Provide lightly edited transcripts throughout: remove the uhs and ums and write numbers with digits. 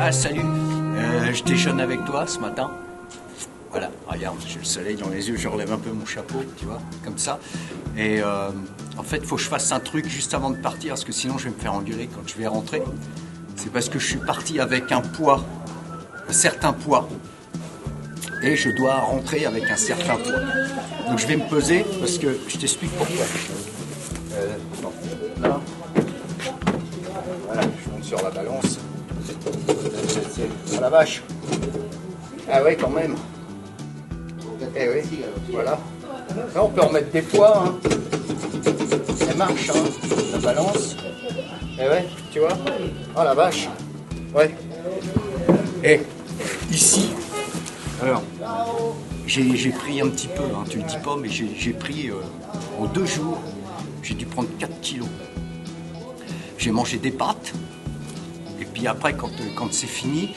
Ah salut, je déjeune avec toi ce matin. Voilà, regarde, j'ai le soleil dans les yeux, je relève un peu mon chapeau, tu vois, comme ça. Et en fait, il faut que je fasse un truc juste avant de partir, parce que sinon je vais me faire engueuler quand je vais rentrer. C'est parce que je suis parti avec un poids, un certain poids. Et je dois rentrer avec un certain poids. Donc je vais me peser, parce que je t'explique pourquoi. Là. Voilà, je monte sur la balance. Oh la vache! Ah ouais, quand même. Eh oui, voilà. Là, on peut remettre des poids. Hein. Ça marche, hein, la balance. Eh ouais, tu vois. Oh la vache. Ouais. Et ici, alors, j'ai pris un petit peu, hein, tu le dis pas, mais j'ai pris en 2 jours, j'ai dû prendre 4 kilos. J'ai mangé des pâtes. Et puis après, quand c'est fini,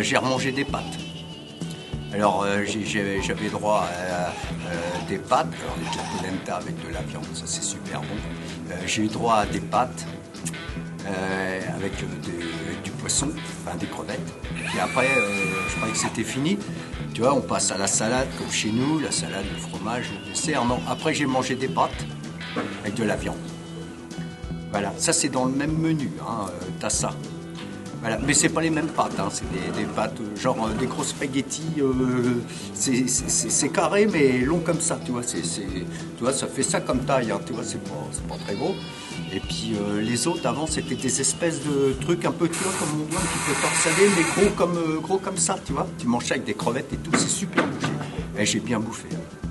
j'ai remangé des pâtes. Alors j'avais droit à des pâtes, alors des polenta avec de la viande, ça c'est super bon. J'ai eu droit à des pâtes avec du poisson, enfin des crevettes. Et après, je croyais que c'était fini. Tu vois, on passe à la salade comme chez nous, la salade, le fromage, le dessert. Non, après j'ai mangé des pâtes avec de la viande. Voilà, ça c'est dans le même menu, hein, t'as ça. Voilà. Mais c'est pas les mêmes pâtes, hein. C'est des pâtes genre des gros spaghettis, c'est carré mais long comme ça, tu vois, tu vois, ça fait ça comme taille, hein, tu vois, c'est pas très gros. Et puis les autres avant c'était des espèces de trucs un peu, tu vois, comme on dit, un petit peu torsadés mais gros comme ça, tu vois. Tu manges ça avec des crevettes et tout, c'est super bouché. Et j'ai bien bouffé.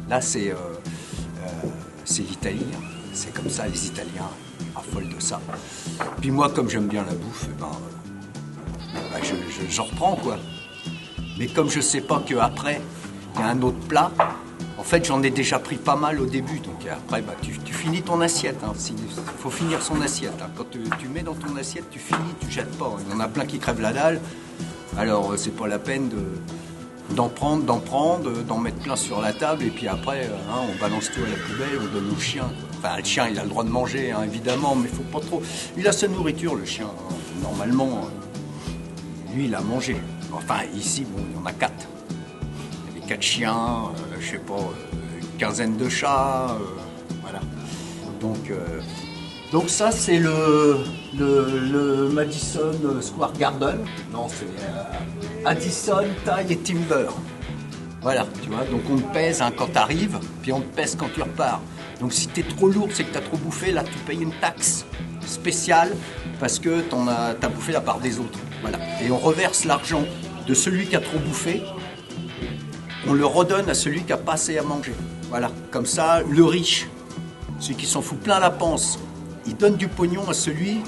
Là c'est l'Italie, hein. C'est comme ça, les Italiens affolent de ça. Puis moi comme j'aime bien la bouffe, j'en reprends quoi. Mais comme je sais pas qu'après il y a un autre plat, en fait j'en ai déjà pris pas mal au début. Donc après tu finis ton assiette. Hein. Il faut finir son assiette. Hein. Quand tu mets dans ton assiette, tu finis, tu jettes pas. Il y en a plein qui crèvent la dalle. Alors c'est pas la peine d'en prendre, d'en mettre plein sur la table. Et puis après, hein, on balance tout à la poubelle, on donne au chien. Quoi. Enfin le chien il a le droit de manger hein, évidemment, mais il faut pas trop. Il a sa nourriture le chien. Hein. Normalement. Lui, il a mangé. Enfin, ici, bon, il y en a 4. Il y avait 4 chiens, je sais pas, une quinzaine de chats, voilà. Donc ça, c'est le Madison Square Garden. Non, c'est Addison, Taille et Timber. Voilà, tu vois. Donc on te pèse hein, quand tu arrives, puis on te pèse quand tu repars. Donc si tu es trop lourd, c'est que tu as trop bouffé, là, tu payes une taxe spéciale parce que t'as bouffé la part des autres. Voilà. Et on reverse l'argent de celui qui a trop bouffé, on le redonne à celui qui a pas assez à manger. Voilà. Comme ça, le riche, celui qui s'en fout plein la panse, il donne du pognon à celui,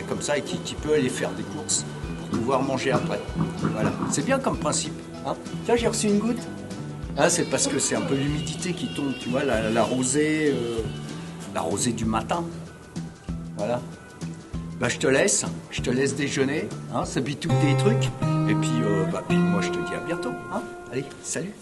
comme ça, qui peut aller faire des courses pour pouvoir manger après. Voilà. C'est bien comme principe. Hein. Tiens, j'ai reçu une goutte. Ah, c'est parce que c'est un peu l'humidité qui tombe, tu vois, la rosée du matin. Voilà. Je te laisse déjeuner, hein, s'habille tous tes trucs, et puis, puis moi je te dis à bientôt. Hein. Allez, salut!